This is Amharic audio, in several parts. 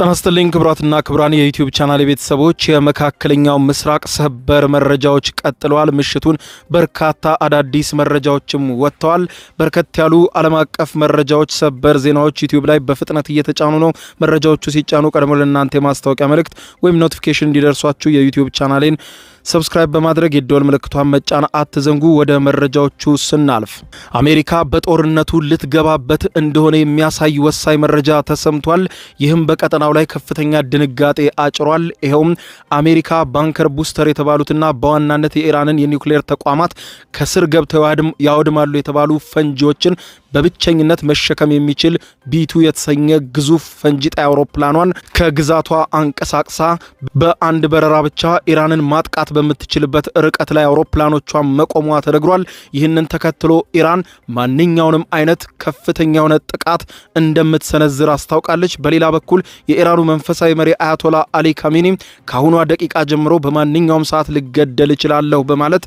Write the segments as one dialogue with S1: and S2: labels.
S1: ጤና ይስጥልኝ ክቡራትና ክቡራን የዩቲዩብ ቻናል ቤተሰቦች የመካከለኛው ምስራቅ ሰበር መረጃዎች ቀጥለዋል። ምሽቱን በርካታ አዳዲስ መረጃዎችም ወጥተዋል። በርከት ያሉ ዓለም አቀፍ መረጃዎች ሰበር ዜናዎች ዩቲዩብ ላይ በፍጥነት እየተጫኑ ነው። መረጃዎቹ ሲጫኑ ቀድሞ ለእናንተ የማስታወቂያ መልእክት ወይም ኖቲፊኬሽን እንዲደርሷችሁ የዩቲዩብ ቻናሌን ሰብስክራይብ በማድረግ የደወል ምልክቷን መጫን አትዘንጉ። ወደ መረጃዎቹ ስናልፍ አሜሪካ በጦርነቱ ልትገባበት እንደሆነ የሚያሳይ ወሳኝ መረጃ ተሰምቷል። ይህም በቀጠናው ላይ ከፍተኛ ድንጋጤ አጭሯል። ይሄውም አሜሪካ ባንከር ቡስተር የተባሉትና በዋናነት የኢራንን የኒውክሌር ተቋማት ከስር ገብተው ያወድማሉ የተባሉ ፈንጂዎችን በብቸኝነት መሸከም የሚችል ቢቱ የተሰኘ ግዙፍ ፈንጂ ጣይ አውሮፕላኗን ከግዛቷ አንቀሳቅሳ በአንድ በረራ ብቻ ኢራንን ማጥቃት በምትችልበት ርቀት ላይ አውሮፕላኖቿን መቆሟ ተነግሯል። ይህንን ተከትሎ ኢራን ማንኛውንም አይነት ከፍተኛ የሆነ ጥቃት እንደምትሰነዝር አስታውቃለች። በሌላ በኩል የኢራኑ መንፈሳዊ መሪ አያቶላ አሊ ካሚኒ ከአሁኗ ደቂቃ ጀምሮ በማንኛውም ሰዓት ልገደል እችላለሁ በማለት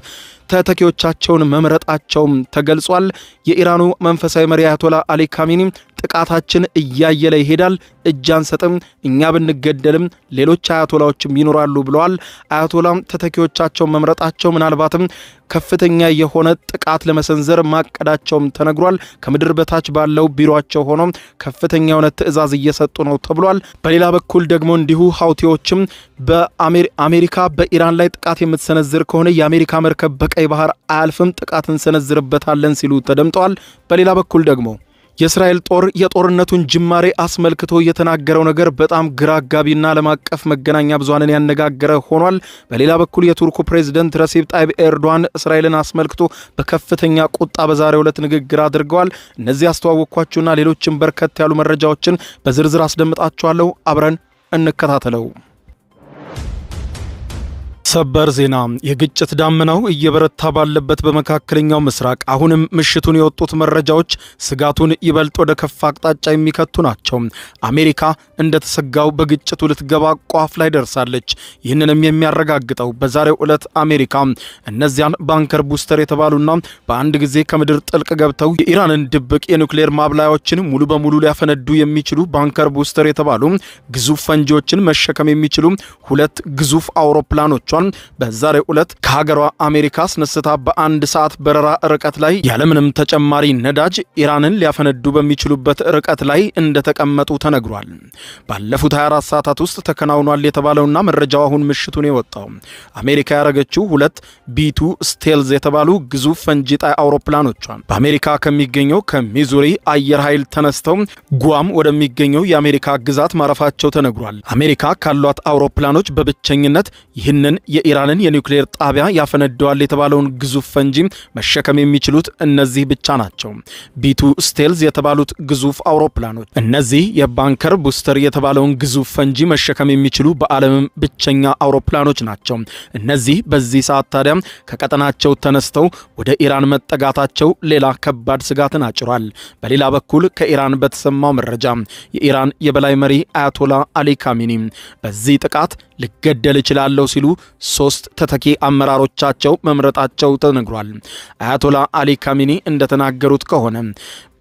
S1: ተተኪዎቻቸውን መምረጣቸውም ተገልጿል። የኢራኑ መንፈሳዊ መሪ አያቶላ አሊ ካሚኒ ጥቃታችን እያየለ ይሄዳል፣ እጅ አንሰጥም፣ እኛ ብንገደልም ሌሎች አያቶላዎችም ይኖራሉ ብለዋል። አያቶላም ተተኪዎቻቸውን መምረጣቸው ምናልባትም ከፍተኛ የሆነ ጥቃት ለመሰንዘር ማቀዳቸውም ተነግሯል። ከምድር በታች ባለው ቢሮአቸው ሆኖ ከፍተኛ የሆነ ትዕዛዝ እየሰጡ ነው ተብሏል። በሌላ በኩል ደግሞ እንዲሁ ሀውቲዎችም በአሜሪካ በኢራን ላይ ጥቃት የምትሰነዝር ከሆነ የአሜሪካ መርከብ በቀይ ባህር አያልፍም፣ ጥቃት እንሰነዝርበታለን ሲሉ ተደምጠዋል። በሌላ በኩል ደግሞ የእስራኤል ጦር የጦርነቱን ጅማሬ አስመልክቶ የተናገረው ነገር በጣም ግራ አጋቢና ዓለም አቀፍ መገናኛ ብዙሃንን ያነጋገረ ሆኗል። በሌላ በኩል የቱርኩ ፕሬዝዳንት ረሲብ ጣይብ ኤርዶዋን እስራኤልን አስመልክቶ በከፍተኛ ቁጣ በዛሬው ዕለት ንግግር አድርገዋል። እነዚህ አስተዋወቅኳችሁና ሌሎችም በርከት ያሉ መረጃዎችን በዝርዝር አስደምጣችኋለሁ። አብረን እንከታተለው። ሰበር ዜና። የግጭት ዳመናው እየበረታ ባለበት በመካከለኛው ምስራቅ አሁንም ምሽቱን የወጡት መረጃዎች ስጋቱን ይበልጥ ወደ ከፍ አቅጣጫ የሚከቱ ናቸው። አሜሪካ እንደተሰጋው በግጭቱ ልትገባ ቋፍ ላይ ደርሳለች። ይህንንም የሚያረጋግጠው በዛሬው ዕለት አሜሪካ እነዚያን ባንከር ቡስተር የተባሉና በአንድ ጊዜ ከምድር ጥልቅ ገብተው የኢራንን ድብቅ የኒውክሌር ማብላያዎችን ሙሉ በሙሉ ሊያፈነዱ የሚችሉ ባንከር ቡስተር የተባሉ ግዙፍ ፈንጂዎችን መሸከም የሚችሉ ሁለት ግዙፍ አውሮፕላኖች በዛሬው ዕለት ከሀገሯ አሜሪካ አስነስታ በአንድ ሰዓት በረራ ርቀት ላይ ያለምንም ተጨማሪ ነዳጅ ኢራንን ሊያፈነዱ በሚችሉበት ርቀት ላይ እንደተቀመጡ ተነግሯል። ባለፉት 24 ሰዓታት ውስጥ ተከናውኗል የተባለውና መረጃው አሁን ምሽቱን የወጣው አሜሪካ ያረገችው ሁለት ቢቱ ስቴልዝ የተባሉ ግዙፍ ፈንጂ ጣይ አውሮፕላኖቿን በአሜሪካ ከሚገኘው ከሚዙሪ አየር ኃይል ተነስተው ጓም ወደሚገኘው የአሜሪካ ግዛት ማረፋቸው ተነግሯል። አሜሪካ ካሏት አውሮፕላኖች በብቸኝነት ይህንን የኢራንን የኒውክሌር ጣቢያ ያፈነደዋል የተባለውን ግዙፍ ፈንጂ መሸከም የሚችሉት እነዚህ ብቻ ናቸው። ቢቱ ስቴልዝ የተባሉት ግዙፍ አውሮፕላኖች እነዚህ የባንከር ቡስተር የተባለውን ግዙፍ ፈንጂ መሸከም የሚችሉ በዓለም ብቸኛ አውሮፕላኖች ናቸው። እነዚህ በዚህ ሰዓት ታዲያ ከቀጠናቸው ተነስተው ወደ ኢራን መጠጋታቸው ሌላ ከባድ ስጋትን አጭሯል። በሌላ በኩል ከኢራን በተሰማው መረጃ የኢራን የበላይ መሪ አያቶላ አሊ ካሚኒ በዚህ ጥቃት ልገደል እችላለሁ ሲሉ 3 ተተኪ አመራሮቻቸው መምረጣቸው ተነግሯል። አያቶላ አሊ ካሚኒ እንደተናገሩት ከሆነ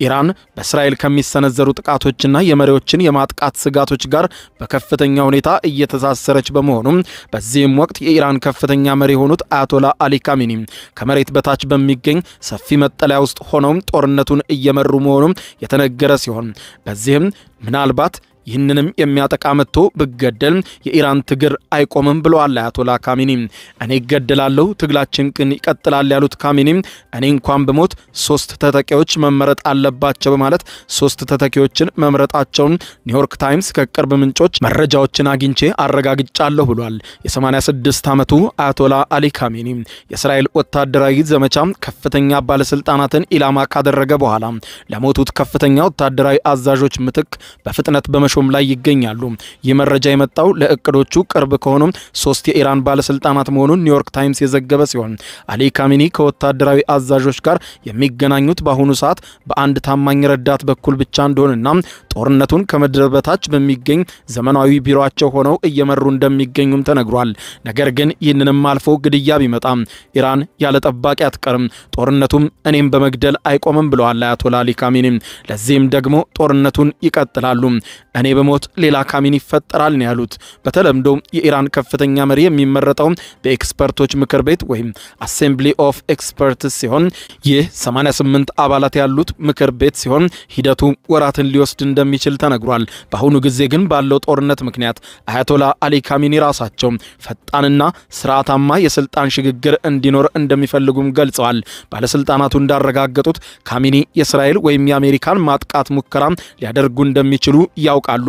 S1: ኢራን በእስራኤል ከሚሰነዘሩ ጥቃቶችና የመሪዎችን የማጥቃት ስጋቶች ጋር በከፍተኛ ሁኔታ እየተሳሰረች በመሆኑ በዚህም ወቅት የኢራን ከፍተኛ መሪ የሆኑት አያቶላ አሊ ካሚኒ ከመሬት በታች በሚገኝ ሰፊ መጠለያ ውስጥ ሆነው ጦርነቱን እየመሩ መሆኑ የተነገረ ሲሆን በዚህም ምናልባት ይህንንም የሚያጠቃ መጥቶ ብገደል የኢራን ትግር አይቆምም ብለዋል አያቶላ ካሚኒ። እኔ እገደላለሁ፣ ትግላችን ግን ይቀጥላል ያሉት ካሚኒ እኔ እንኳን በሞት 3 ተተኪዎች መመረጥ አለባቸው በማለት 3 ተተኪዎችን መምረጣቸውን ኒውዮርክ ታይምስ ከቅርብ ምንጮች መረጃዎችን አግኝቼ አረጋግጫለሁ ብሏል። የ86 ዓመቱ አያቶላ አሊ ካሚኒ የእስራኤል ወታደራዊ ዘመቻ ከፍተኛ ባለስልጣናትን ኢላማ ካደረገ በኋላ ለሞቱት ከፍተኛ ወታደራዊ አዛዦች ምትክ በፍጥነት በመሾም ላይ ይገኛሉ። ይህ መረጃ የመጣው ለእቅዶቹ ቅርብ ከሆኑ 3 የኢራን ባለስልጣናት መሆኑን ኒውዮርክ ታይምስ የዘገበ ሲሆን አሊ ካሚኒ ከወታደራዊ አዛዦች ጋር የሚገናኙት በአሁኑ ሰዓት በአንድ ታማኝ ረዳት በኩል ብቻ እንደሆነና ጦርነቱን ከምድር በታች በሚገኝ ዘመናዊ ቢሮአቸው ሆነው እየመሩ እንደሚገኙም ተነግሯል። ነገር ግን ይህንንም አልፎ ግድያ ቢመጣም ኢራን ያለ ጠባቂ አትቀርም፣ ጦርነቱም እኔም በመግደል አይቆምም ብለዋል አያቶላ አሊ ካሚኒ። ለዚህም ደግሞ ጦርነቱን ይቀጥላሉ፣ እኔ እኔ በሞት ሌላ ካሚኒ ይፈጠራል ነው ያሉት። በተለምዶ የኢራን ከፍተኛ መሪ የሚመረጠው በኤክስፐርቶች ምክር ቤት ወይም አሴምብሊ ኦፍ ኤክስፐርትስ ሲሆን ይህ 88 አባላት ያሉት ምክር ቤት ሲሆን ሂደቱ ወራትን ሊወስድ እንደሚችል ተነግሯል። በአሁኑ ጊዜ ግን ባለው ጦርነት ምክንያት አያቶላ አሊ ካሚኒ ራሳቸው ፈጣንና ስርዓታማ የስልጣን ሽግግር እንዲኖር እንደሚፈልጉም ገልጸዋል። ባለስልጣናቱ እንዳረጋገጡት ካሚኒ የእስራኤል ወይም የአሜሪካን ማጥቃት ሙከራ ሊያደርጉ እንደሚችሉ ያውቃሉ።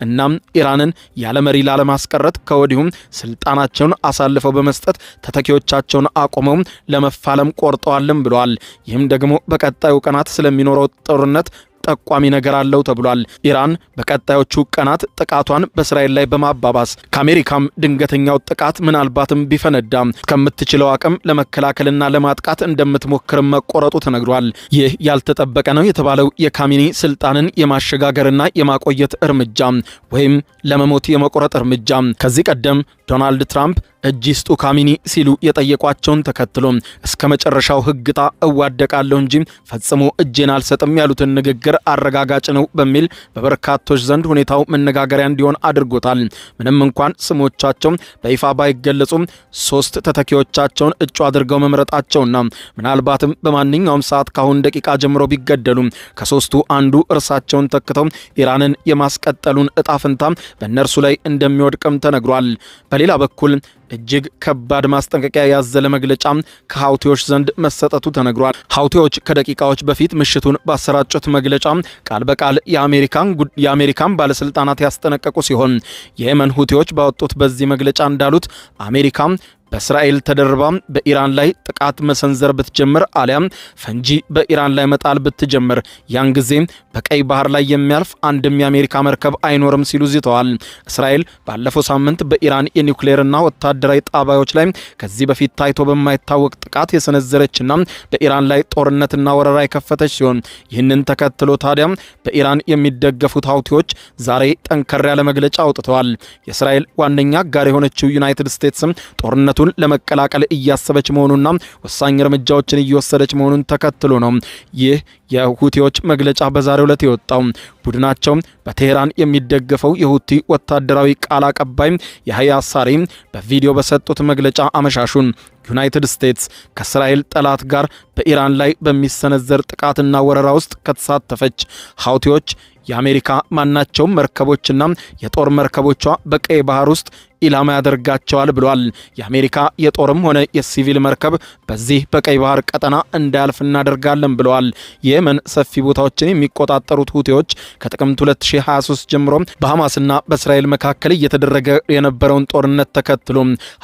S1: እናም ኢራንን ያለ መሪ ላለማስቀረት ከወዲሁም ስልጣናቸውን አሳልፈው በመስጠት ተተኪዎቻቸውን አቆመው ለመፋለም ቆርጠዋልም ብለዋል። ይህም ደግሞ በቀጣዩ ቀናት ስለሚኖረው ጦርነት ጠቋሚ ነገር አለው ተብሏል። ኢራን በቀጣዮቹ ቀናት ጥቃቷን በእስራኤል ላይ በማባባስ ከአሜሪካም ድንገተኛው ጥቃት ምናልባትም ቢፈነዳ ከምትችለው አቅም ለመከላከልና ለማጥቃት እንደምትሞክር መቆረጡ ተነግሯል። ይህ ያልተጠበቀ ነው የተባለው የካሚኒ ስልጣንን የማሸጋገርና የማቆየት እርምጃ ወይም ለመሞት የመቆረጥ እርምጃ ከዚህ ቀደም ዶናልድ ትራምፕ እጅ ይስጡ ካሚኒ ሲሉ የጠየቋቸውን ተከትሎ እስከ መጨረሻው ህግታ እዋደቃለሁ እንጂ ፈጽሞ እጄን አልሰጥም ያሉትን ንግግር አረጋጋጭ ነው በሚል በበርካቶች ዘንድ ሁኔታው መነጋገሪያ እንዲሆን አድርጎታል። ምንም እንኳን ስሞቻቸው በይፋ ባይገለጹም 3 ተተኪዎቻቸውን እጩ አድርገው መምረጣቸውና ምናልባትም በማንኛውም ሰዓት ካሁን ደቂቃ ጀምሮ ቢገደሉ ከ3ቱ አንዱ እርሳቸውን ተክተው ኢራንን የማስቀጠሉን እጣ ፈንታ በእነርሱ ላይ እንደሚወድቅም ተነግሯል። በሌላ በኩል እጅግ ከባድ ማስጠንቀቂያ ያዘለ መግለጫ ከሃውቲዎች ዘንድ መሰጠቱ ተነግሯል። ሃውቲዎች ከደቂቃዎች በፊት ምሽቱን ባሰራጩት መግለጫ ቃል በቃል የአሜሪካን ባለስልጣናት ያስጠነቀቁ ሲሆን የየመን ሁቲዎች ባወጡት በዚህ መግለጫ እንዳሉት አሜሪካ በእስራኤል ተደርባ በኢራን ላይ ጥቃት መሰንዘር ብትጀምር አሊያም ፈንጂ በኢራን ላይ መጣል ብትጀምር ያን ጊዜ በቀይ ባህር ላይ የሚያልፍ አንድም የአሜሪካ መርከብ አይኖርም ሲሉ ዝተዋል። እስራኤል ባለፈው ሳምንት በኢራን የኒውክሌርና ወታደራዊ ጣቢያዎች ላይ ከዚህ በፊት ታይቶ በማይታወቅ ጥቃት የሰነዘረችና በኢራን ላይ ጦርነትና ወረራ የከፈተች ሲሆን ይህንን ተከትሎ ታዲያ በኢራን የሚደገፉት ሃውቲዎች ዛሬ ጠንከር ያለ መግለጫ አውጥተዋል። የእስራኤል ዋነኛ አጋር የሆነችው ዩናይትድ ስቴትስም ጦርነቱን ለመቀላቀል እያሰበች መሆኑና ወሳኝ እርምጃዎችን እየወሰደች መሆኑን ተከትሎ ነው ይህ የሁቲዎች መግለጫ በዛሬው ዕለት የወጣው። ቡድናቸው በቴህራን የሚደገፈው የሁቲ ወታደራዊ ቃል አቀባይ ያህያ ሳሪ በቪዲዮ በሰጡት መግለጫ አመሻሹን ዩናይትድ ስቴትስ ከእስራኤል ጠላት ጋር በኢራን ላይ በሚሰነዘር ጥቃትና ወረራ ውስጥ ከተሳተፈች ሃውቲዎች የአሜሪካ ማናቸውም መርከቦችና የጦር መርከቦቿ በቀይ ባህር ውስጥ ኢላማ ያደርጋቸዋል ብሏል። የአሜሪካ የጦርም ሆነ የሲቪል መርከብ በዚህ በቀይ ባህር ቀጠና እንዳያልፍ እናደርጋለን ብለዋል። የየመን ሰፊ ቦታዎችን የሚቆጣጠሩት ሁቲዎች ከጥቅምት 2023 ጀምሮ በሐማስና በእስራኤል መካከል እየተደረገ የነበረውን ጦርነት ተከትሎ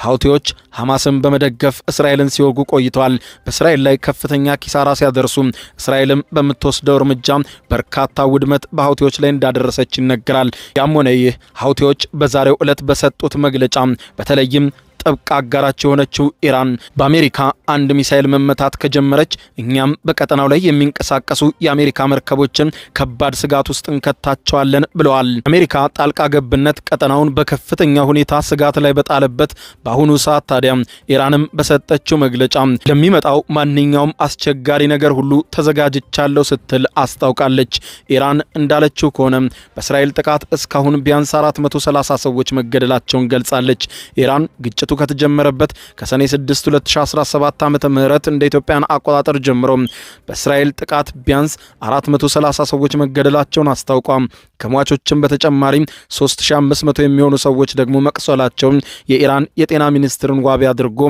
S1: ሁቲዎች ሐማስን በመደገፍ እስራኤልን ሲወጉ ቆይተዋል። በእስራኤል ላይ ከፍተኛ ኪሳራ ሲያደርሱ እስራኤልም በምትወስደው እርምጃ በርካታ ውድመት በሁቲዎች ላይ እንዳደረሰች ይነገራል። ያም ሆነ ይህ ሁቲዎች በዛሬው ዕለት በሰጡት መግለጫ በተለይም ጥብቅ አጋራቸው የሆነችው ኢራን በአሜሪካ አንድ ሚሳኤል መመታት ከጀመረች እኛም በቀጠናው ላይ የሚንቀሳቀሱ የአሜሪካ መርከቦችን ከባድ ስጋት ውስጥ እንከታቸዋለን ብለዋል። አሜሪካ ጣልቃ ገብነት ቀጠናውን በከፍተኛ ሁኔታ ስጋት ላይ በጣለበት በአሁኑ ሰዓት ታዲያ ኢራንም በሰጠችው መግለጫ ለሚመጣው ማንኛውም አስቸጋሪ ነገር ሁሉ ተዘጋጅቻለሁ ስትል አስታውቃለች። ኢራን እንዳለችው ከሆነ በእስራኤል ጥቃት እስካሁን ቢያንስ 430 ሰዎች መገደላቸውን ገልጻለች። ኢራን ግጭቱ ከተጀመረበት ከሰኔ 6 2017 ዓመተ ምህረት እንደ ኢትዮጵያን አቆጣጠር ጀምሮ በእስራኤል ጥቃት ቢያንስ 430 ሰዎች መገደላቸውን አስታውቋል። ከሟቾችም በተጨማሪ 3500 የሚሆኑ ሰዎች ደግሞ መቁሰላቸውን የኢራን የጤና ሚኒስትርን ዋቢ አድርጎ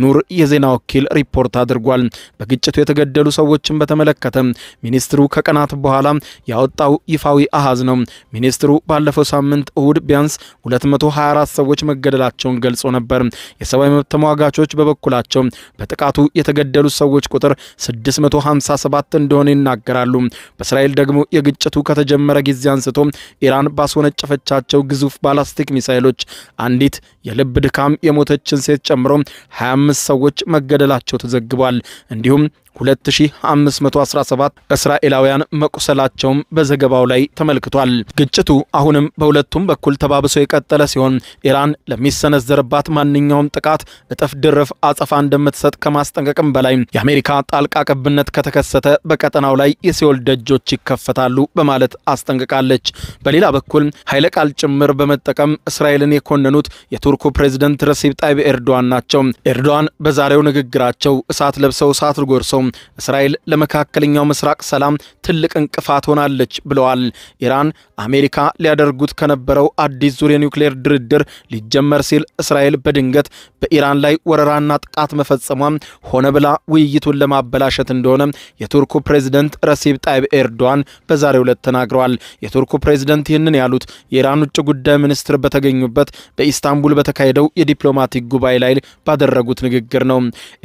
S1: ኑር የዜና ወኪል ሪፖርት አድርጓል። በግጭቱ የተገደሉ ሰዎችን በተመለከተ ሚኒስትሩ ከቀናት በኋላ ያወጣው ይፋዊ አሃዝ ነው። ሚኒስትሩ ባለፈው ሳምንት እሁድ ቢያንስ 224 ሰዎች መገደላቸውን ገልጾ ነበር። የሰብአዊ መብት ተሟጋቾች በበኩላቸው በጥቃቱ የተገደሉ ሰዎች ቁጥር 657 እንደሆነ ይናገራሉ። በእስራኤል ደግሞ የግጭቱ ከተጀመረ ጊዜ አንስቶ ኢራን ባስወነጨፈቻቸው ግዙፍ ባላስቲክ ሚሳኤሎች አንዲት የልብ ድካም የሞተችን ሴት ጨምሮ 25 ሰዎች መገደላቸው ተዘግቧል። እንዲሁም 2517 እስራኤላውያን መቁሰላቸውም በዘገባው ላይ ተመልክቷል። ግጭቱ አሁንም በሁለቱም በኩል ተባብሶ የቀጠለ ሲሆን ኢራን ለሚሰነዘርባት ማንኛውም ጥቃት እጥፍ ድርፍ አጸፋ እንደምትሰጥ ከማስጠንቀቅም በላይ የአሜሪካ ጣልቃ ገብነት ከተከሰተ በቀጠናው ላይ የሲኦል ደጆች ይከፈታሉ በማለት አስጠንቅቃለች። በሌላ በኩል ኃይለ ቃል ጭምር በመጠቀም እስራኤልን የኮነኑት የቱርኩ ፕሬዝዳንት ረሲብ ጣይብ ኤርዶዋን ናቸው። ኤርዶዋን በዛሬው ንግግራቸው እሳት ለብሰው እሳት ጎርሰው እስራኤል ለመካከለኛው ምስራቅ ሰላም ትልቅ እንቅፋት ሆናለች ብለዋል። ኢራን አሜሪካ ሊያደርጉት ከነበረው አዲስ ዙር የኒውክሌር ድርድር ሊጀመር ሲል እስራኤል በድንገት በኢራን ላይ ወረራና ጥቃት መፈጸሟም ሆነ ብላ ውይይቱን ለማበላሸት እንደሆነ የቱርኩ ፕሬዝዳንት ረሲብ ጣይብ ኤርዶዋን በዛሬው ዕለት ተናግረዋል። የቱርኩ ፕሬዝዳንት ይህንን ያሉት የኢራን ውጭ ጉዳይ ሚኒስትር በተገኙበት በኢስታንቡል በተካሄደው የዲፕሎማቲክ ጉባኤ ላይ ባደረጉት ንግግር ነው።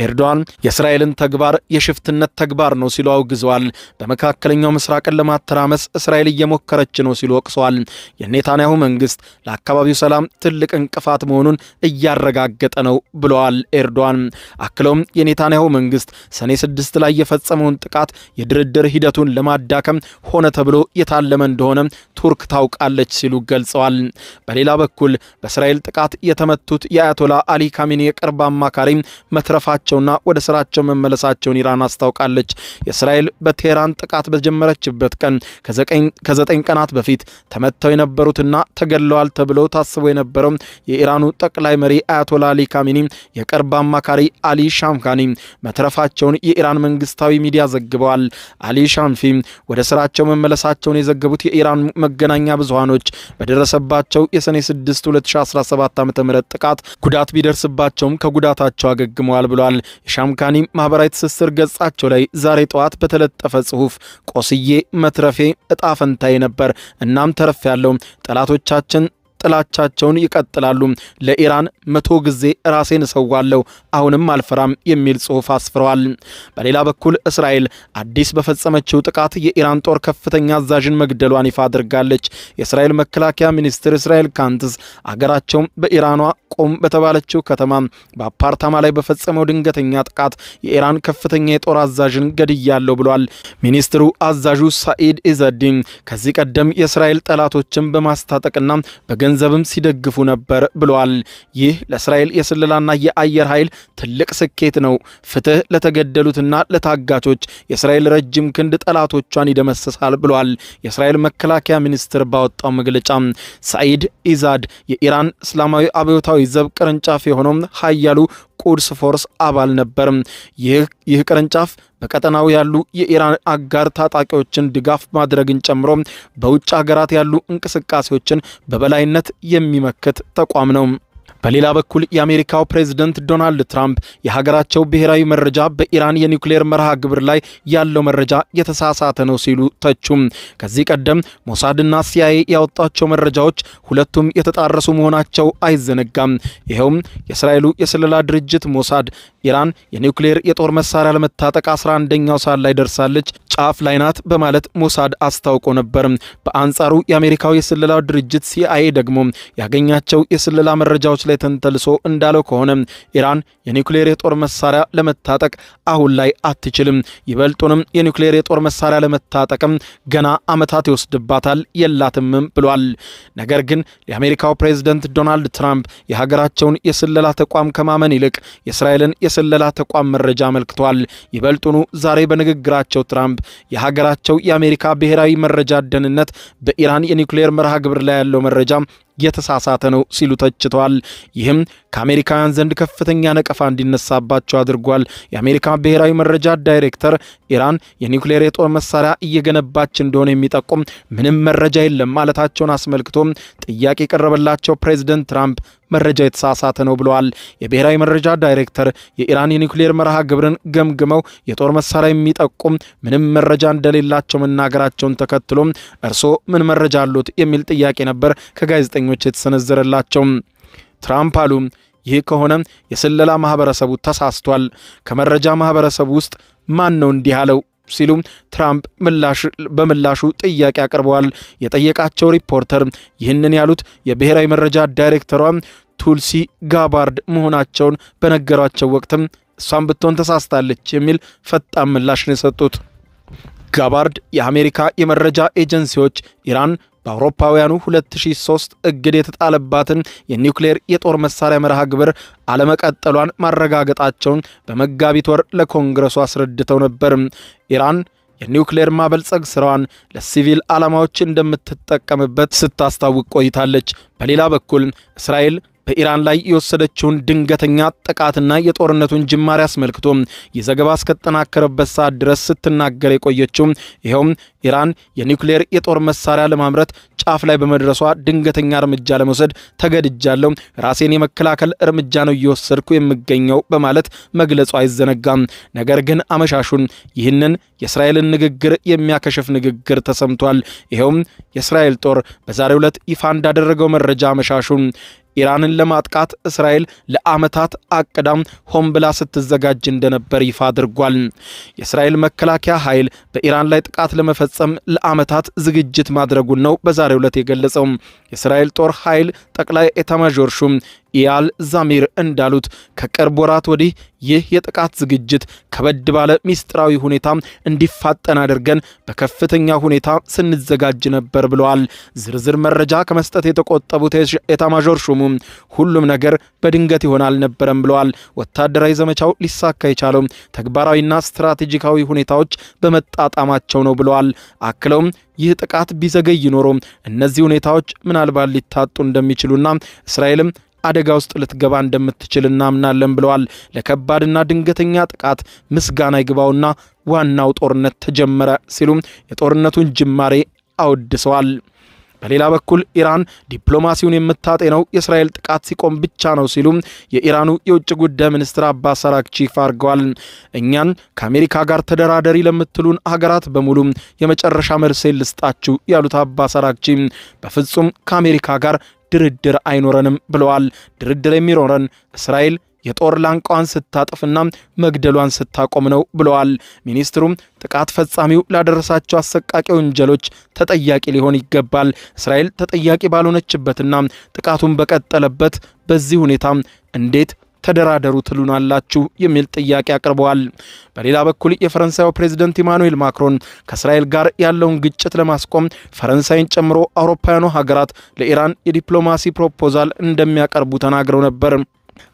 S1: ኤርዶዋን የእስራኤልን ተግባር የሽፍትነት ተግባር ነው ሲሉ አውግዘዋል። በመካከለኛው ምስራቅን ለማተራመስ እስራኤል እየሞከረች ነው ሲሉ ወቅሰዋል። የኔታንያሁ መንግስት ለአካባቢው ሰላም ትልቅ እንቅፋት መሆኑን እያረጋገጠ ነው ብለዋል ኤርዶዋን። አክለውም የኔታንያሁ መንግስት ሰኔ 6 ላይ የፈጸመውን ጥቃት የድርድር ሂደቱን ለማዳከም ሆነ ተብሎ የታለመ እንደሆነ ቱርክ ታውቃለች ሲሉ ገልጸዋል። በሌላ በኩል በእስራኤል ጥቃት የተመቱት የአያቶላ አሊ ካሜኒ የቅርብ አማካሪ መትረፋቸውና ወደ ስራቸው መመለሳቸውን ኢራን አስታውቃለች። የእስራኤል በቴህራን ጥቃት በጀመረችበት ቀን ከ9 ቀናት በፊት ተመተው የነበሩትና ተገለዋል ተብለው ታስበው የነበረው የኢራኑ ጠቅላይ መሪ አያቶላ አሊ ካሜኒ የቅርብ አማካሪ አሊ ሻምካኒ መትረፋቸውን የኢራን መንግስታዊ ሚዲያ ዘግበዋል። አሊ ሻምፊ ወደ ስራቸው መመለሳቸውን የዘገቡት የኢራን መገናኛ ብዙሃኖች በደረሰባቸው የሰኔ 6 2017 ዓ.ም ጥቃት ጉዳት ቢደርስባቸውም ከጉዳታቸው አገግመዋል ብሏል። የሻምካኒ ማህበራዊ ትስስር ገጻቸው ላይ ዛሬ ጠዋት በተለጠፈ ጽሑፍ ቆስዬ መትረፌ እጣ ፈንታዬ ነበር፣ እናም ተረፍ ያለው ጠላቶቻችን ጥላቻቸውን ይቀጥላሉ። ለኢራን 100 ጊዜ ራሴን እሰዋለሁ፣ አሁንም አልፈራም የሚል ጽሑፍ አስፍረዋል። በሌላ በኩል እስራኤል አዲስ በፈጸመችው ጥቃት የኢራን ጦር ከፍተኛ አዛዥን መግደሏን ይፋ አድርጋለች። የእስራኤል መከላከያ ሚኒስትር እስራኤል ካንትስ አገራቸው በኢራኗ ቆም በተባለችው ከተማ በአፓርታማ ላይ በፈጸመው ድንገተኛ ጥቃት የኢራን ከፍተኛ የጦር አዛዥን ገድያለሁ ብሏል። ሚኒስትሩ አዛዡ ሳኢድ ኢዘዲን ከዚህ ቀደም የእስራኤል ጠላቶችን በማስታጠቅና በገንዘብም ሲደግፉ ነበር ብለዋል። ይህ ለእስራኤል የስለላና የአየር ኃይል ትልቅ ስኬት ነው። ፍትህ ለተገደሉትና ለታጋቾች፣ የእስራኤል ረጅም ክንድ ጠላቶቿን ይደመስሳል ብለዋል። የእስራኤል መከላከያ ሚኒስትር ባወጣው መግለጫ ሳኢድ ኢዛድ የኢራን እስላማዊ አብዮታዊ ዘብ ቅርንጫፍ የሆነው ኃያሉ ቁድስ ፎርስ አባል ነበር። ይህ ቅርንጫፍ በቀጠናው ያሉ የኢራን አጋር ታጣቂዎችን ድጋፍ ማድረግን ጨምሮ በውጭ ሀገራት ያሉ እንቅስቃሴዎችን በበላይነት የሚመክት ተቋም ነው። በሌላ በኩል የአሜሪካው ፕሬዝዳንት ዶናልድ ትራምፕ የሀገራቸው ብሔራዊ መረጃ በኢራን የኒውክሌር መርሃ ግብር ላይ ያለው መረጃ የተሳሳተ ነው ሲሉ ተቹም። ከዚህ ቀደም ሞሳድና ሲአይኤ ያወጣቸው መረጃዎች ሁለቱም የተጣረሱ መሆናቸው አይዘነጋም። ይኸውም የእስራኤሉ የስለላ ድርጅት ሞሳድ ኢራን የኒውክሌር የጦር መሳሪያ ለመታጠቅ 11ኛው ሰዓት ላይ ደርሳለች፣ ጫፍ ላይ ናት በማለት ሞሳድ አስታውቆ ነበር። በአንጻሩ የአሜሪካው የስለላ ድርጅት ሲአይኤ ደግሞ ያገኛቸው የስለላ መረጃዎች ላይ ተንተልሶ እንዳለው ከሆነ ኢራን የኒውክሌር የጦር መሳሪያ ለመታጠቅ አሁን ላይ አትችልም፣ ይበልጡንም የኒውክሌር የጦር መሳሪያ ለመታጠቅም ገና ዓመታት ይወስድባታል፣ የላትም ብሏል። ነገር ግን የአሜሪካው ፕሬዝዳንት ዶናልድ ትራምፕ የሀገራቸውን የስለላ ተቋም ከማመን ይልቅ የእስራኤልን የስለላ ተቋም መረጃ አመልክቷል። ይበልጡኑ ዛሬ በንግግራቸው ትራምፕ የሀገራቸው የአሜሪካ ብሔራዊ መረጃ ደህንነት በኢራን የኒውክሌር መርሃ ግብር ላይ ያለው መረጃ የተሳሳተ ነው ሲሉ ተችተዋል። ይህም ከአሜሪካውያን ዘንድ ከፍተኛ ነቀፋ እንዲነሳባቸው አድርጓል። የአሜሪካ ብሔራዊ መረጃ ዳይሬክተር ኢራን የኒውክሌር የጦር መሳሪያ እየገነባች እንደሆነ የሚጠቁም ምንም መረጃ የለም ማለታቸውን አስመልክቶ ጥያቄ የቀረበላቸው ፕሬዝዳንት ትራምፕ መረጃ የተሳሳተ ነው ብለዋል። የብሔራዊ መረጃ ዳይሬክተር የኢራን የኒውክሌር መርሃ ግብርን ገምግመው የጦር መሳሪያ የሚጠቁም ምንም መረጃ እንደሌላቸው መናገራቸውን ተከትሎ እርስዎ ምን መረጃ አሉት የሚል ጥያቄ ነበር ከጋዜጠኞች የተሰነዘረላቸው። ትራምፕ አሉ ይህ ከሆነ የስለላ ማህበረሰቡ ተሳስቷል። ከመረጃ ማህበረሰቡ ውስጥ ማን ነው እንዲህ አለው ሲሉ ትራምፕ በምላሹ ጥያቄ አቅርበዋል። የጠየቃቸው ሪፖርተር ይህንን ያሉት የብሔራዊ መረጃ ዳይሬክተሯ ቱልሲ ጋባርድ መሆናቸውን በነገሯቸው ወቅትም እሷን ብትሆን ተሳስታለች የሚል ፈጣን ምላሽ ነው የሰጡት። ጋባርድ የአሜሪካ የመረጃ ኤጀንሲዎች ኢራን በአውሮፓውያኑ 2003 እግድ የተጣለባትን የኒውክሌር የጦር መሳሪያ መርሃ ግብር አለመቀጠሏን ማረጋገጣቸውን በመጋቢት ወር ለኮንግረሱ አስረድተው ነበር። ኢራን የኒውክሌር ማበልጸግ ስራዋን ለሲቪል ዓላማዎች እንደምትጠቀምበት ስታስታውቅ ቆይታለች። በሌላ በኩል እስራኤል በኢራን ላይ የወሰደችውን ድንገተኛ ጥቃትና የጦርነቱን ጅማሬ አስመልክቶ የዘገባ እስከተጠናከረበት ሰዓት ድረስ ስትናገር የቆየችው ይኸውም ኢራን የኒውክሌር የጦር መሳሪያ ለማምረት ጫፍ ላይ በመድረሷ ድንገተኛ እርምጃ ለመውሰድ ተገድጃለሁ፣ ራሴን የመከላከል እርምጃ ነው እየወሰድኩ የምገኘው በማለት መግለጹ አይዘነጋም። ነገር ግን አመሻሹን ይህንን የእስራኤልን ንግግር የሚያከሽፍ ንግግር ተሰምቷል። ይኸውም የእስራኤል ጦር በዛሬው ዕለት ይፋ እንዳደረገው መረጃ አመሻሹን ኢራንን ለማጥቃት እስራኤል ለዓመታት አቅዳም ሆን ብላ ስትዘጋጅ እንደነበር ይፋ አድርጓል። የእስራኤል መከላከያ ኃይል በኢራን ላይ ጥቃት ለመፈጸም ለዓመታት ዝግጅት ማድረጉን ነው በዛሬው ዕለት የገለጸው። የእስራኤል ጦር ኃይል ጠቅላይ ኤታማዦር ሹም ኢያል ዛሚር እንዳሉት ከቅርብ ወራት ወዲህ ይህ የጥቃት ዝግጅት ከበድ ባለ ሚስጥራዊ ሁኔታ እንዲፋጠን አድርገን በከፍተኛ ሁኔታ ስንዘጋጅ ነበር ብለዋል። ዝርዝር መረጃ ከመስጠት የተቆጠቡት ኤታማዦር ሹሙ ሁሉም ነገር በድንገት ይሆናል ነበረም ብለዋል። ወታደራዊ ዘመቻው ሊሳካ የቻለው ተግባራዊና ስትራቴጂካዊ ሁኔታዎች በመጣጣማቸው ነው ብለዋል። አክለውም ይህ ጥቃት ቢዘገይ ኖሮ እነዚህ ሁኔታዎች ምናልባት ሊታጡ እንደሚችሉና እስራኤልም አደጋ ውስጥ ልትገባ እንደምትችል እናምናለን ብለዋል። ለከባድና ድንገተኛ ጥቃት ምስጋና ይግባውና ዋናው ጦርነት ተጀመረ ሲሉም የጦርነቱን ጅማሬ አወድሰዋል። በሌላ በኩል ኢራን ዲፕሎማሲውን የምታጤነው የእስራኤል ጥቃት ሲቆም ብቻ ነው ሲሉ የኢራኑ የውጭ ጉዳይ ሚኒስትር አባስ አራግቺ ይፋ አድርገዋል። እኛን ከአሜሪካ ጋር ተደራደሪ ለምትሉን ሀገራት በሙሉ የመጨረሻ መልስ ልስጣችሁ ያሉት አባስ አራግቺ በፍጹም ከአሜሪካ ጋር ድርድር አይኖረንም ብለዋል። ድርድር የሚኖረን እስራኤል የጦር ላንቃዋን ስታጥፍና መግደሏን ስታቆም ነው ብለዋል። ሚኒስትሩም ጥቃት ፈጻሚው ላደረሳቸው አሰቃቂ ወንጀሎች ተጠያቂ ሊሆን ይገባል። እስራኤል ተጠያቂ ባልሆነችበትና ጥቃቱን በቀጠለበት በዚህ ሁኔታ እንዴት ተደራደሩ ትሉናላችሁ የሚል ጥያቄ አቅርበዋል። በሌላ በኩል የፈረንሳዩ ፕሬዝዳንት ኢማኑኤል ማክሮን ከእስራኤል ጋር ያለውን ግጭት ለማስቆም ፈረንሳይን ጨምሮ አውሮፓውያኑ ሀገራት ለኢራን የዲፕሎማሲ ፕሮፖዛል እንደሚያቀርቡ ተናግረው ነበር።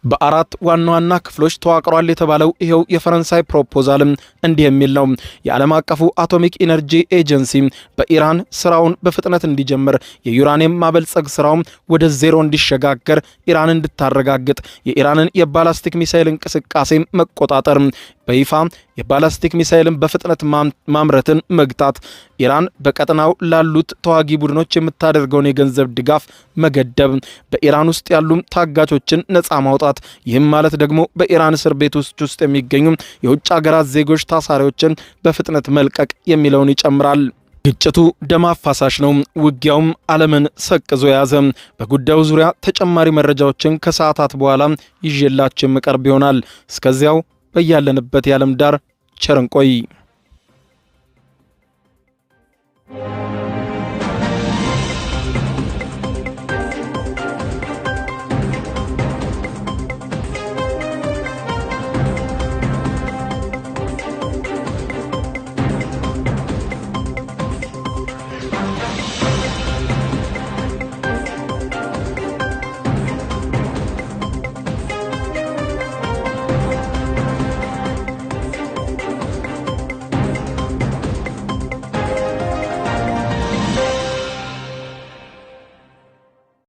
S1: በአራት ዋና ዋና ክፍሎች ተዋቅሯል የተባለው ይሄው የፈረንሳይ ፕሮፖዛልም እንዲህ የሚል ነው። የዓለም አቀፉ አቶሚክ ኢነርጂ ኤጀንሲ በኢራን ስራውን በፍጥነት እንዲጀምር፣ የዩራኒየም ማበልጸግ ስራውን ወደ ዜሮ እንዲሸጋገር ኢራን እንድታረጋግጥ፣ የኢራንን የባላስቲክ ሚሳይል እንቅስቃሴ መቆጣጠር፣ በይፋ የባላስቲክ ሚሳይልን በፍጥነት ማምረትን መግታት፣ ኢራን በቀጠናው ላሉት ተዋጊ ቡድኖች የምታደርገውን የገንዘብ ድጋፍ መገደብ፣ በኢራን ውስጥ ያሉ ታጋቾችን ነጻ ማውጣት፣ ይህም ማለት ደግሞ በኢራን እስር ቤት ውስጥ የሚገኙ የውጭ ሀገራት ዜጎች ታሳሪዎችን በፍጥነት መልቀቅ የሚለውን ይጨምራል። ግጭቱ ደም አፋሳሽ ነው። ውጊያውም ዓለምን ሰቅዞ ያዘ። በጉዳዩ ዙሪያ ተጨማሪ መረጃዎችን ከሰዓታት በኋላ ይዤላችሁ የምቀርብ ይሆናል። እስከዚያው በያለንበት የዓለም ዳር ቸር እንቆይ።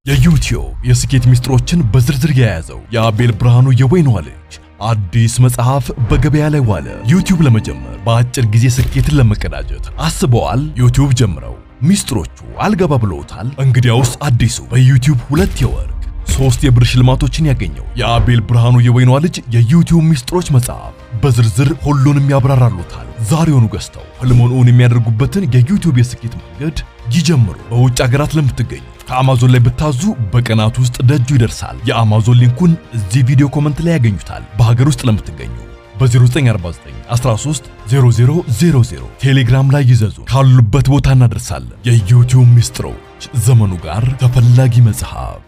S2: የዩቲዩብ የስኬት ሚስጥሮችን በዝርዝር የያዘው የአቤል ብርሃኑ የወይኗ ልጅ አዲስ መጽሐፍ በገበያ ላይ ዋለ። ዩቲዩብ ለመጀመር በአጭር ጊዜ ስኬትን ለመቀዳጀት አስበዋል? ዩቲዩብ ጀምረው ሚስጥሮቹ አልገባ ብለውታል? እንግዲያውስ አዲሱ በዩቲዩብ 2 የወርቅ 3 የብር ሽልማቶችን ያገኘው የአቤል ብርሃኑ የወይኗ ልጅ የዩቲዩብ ሚስጥሮች መጽሐፍ በዝርዝር ሁሉንም ያብራራሉታል። ዛሬውኑ ገዝተው ህልሞን የሚያደርጉበትን የዩቲዩብ የስኬት መንገድ ይጀምሩ። በውጭ ሀገራት ለምትገኙ ከአማዞን ላይ ብታዙ በቀናት ውስጥ ደጁ ይደርሳል። የአማዞን ሊንኩን እዚህ ቪዲዮ ኮመንት ላይ ያገኙታል። በሀገር ውስጥ ለምትገኙ በ0949 13 0000 ቴሌግራም ላይ ይዘዙ። ካሉበት ቦታ እናደርሳለን። የዩቲዩብ ሚስጥሮች፣ ዘመኑ ጋር ተፈላጊ መጽሐፍ።